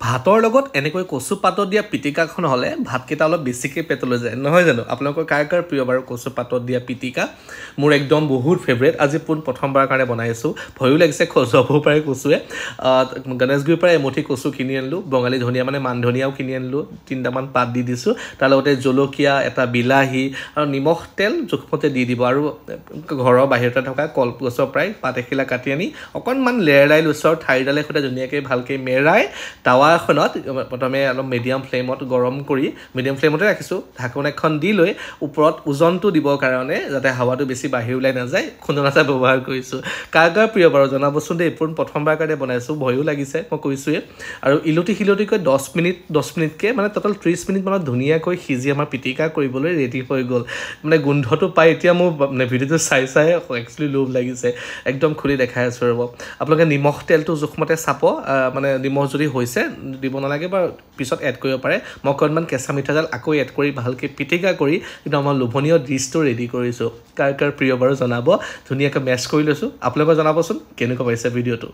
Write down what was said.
ভাতৰ লগত এনেকৈ কচু পাতত দিয়া পিটিকাখন হ'লে ভাতকেইটা অলপ বেছিকৈ পেটলৈ যায় নহয় জানো আপোনালোকৰ কাৰ কাৰ প্ৰিয় বাৰু কচু পাতত দিয়া পিটিকা মোৰ একদম বহুত ফেভৰেট আজি প্ৰথমবাৰৰ কাৰণে বনাইছোঁ ভয়ো লাগিছে খজুৱাবও পাৰে কচুৱে গণেশগুৰিৰ পৰা এমুঠি কচু কিনি আনিলোঁ বঙালী ধনিয়া মানে মান ধনিয়াও কিনি আনিলোঁ 3টামান পাত দি দিছোঁ তাৰ লগতে জলকীয়া এটা বিলাহী আৰু নিমখ তেল জোখমতে দি দিব আৰু ঘৰৰ বাহিৰতে থকা কলগছৰ পৰাই পাত এখিলা কাটি আনি অকণমান লেৰেলাই লৈছোঁ আৰু ঠাৰিডালে সৈতে ধুনীয়াকৈ ভালকৈ মেৰাই টাৱা এখনত প্ৰথমে অলপ মিডিয়াম ফ্লেমত গৰম কৰি মিডিয়াম ফ্লেমতে ৰাখিছোঁ ঢাকন এখন দি লৈ ওপৰত ওজনটো দিবৰ কাৰণে যাতে হাৱাটো বেছি বাহিৰ ওলাই নাযায় খুন্দনা এটা ব্যৱহাৰ কৰিছোঁ কাৰ কাৰ প্ৰিয় বাৰু জনাবচোন দেই প্ৰথমবাৰ কাৰণে বনাইছোঁ ভয়ো লাগিছে মই কৈছোঁৱে আৰু ইলুটি শিলুটিকৈ 10 মিনিটকৈ মানে ট'টেল 30 মিনিটমানত ধুনীয়াকৈ সিজি আমাৰ পিটিকা কৰিবলৈ ৰেডি হৈ গ'ল মানে গোন্ধটো পাই এতিয়া মোৰ ভিডিঅ'টো চাই একচুৱেলি লোভ লাগিছে একদম খুলি দেখাই আছোঁ ৰ'ব আপোনালোকে নিমখ তেলটো জোখমতে চাব মানে নিমখ যদি হৈছে দিব নালাগে বা পিছত এড কৰিব পাৰে মই অকণমান কেঁচা মিঠাতেল আকৌ এড কৰি ভালকৈ পিটিকা কৰি কিন্তু আমাৰ লোভনীয় ডিছটো ৰেডি কৰিছোঁ কাৰ কাৰ প্ৰিয় বাৰু জনাব ধুনীয়াকৈ মেছ কৰি লৈছোঁ আপোনালোকে জনাবচোন কেনেকুৱা পাইছে ভিডিঅ'টো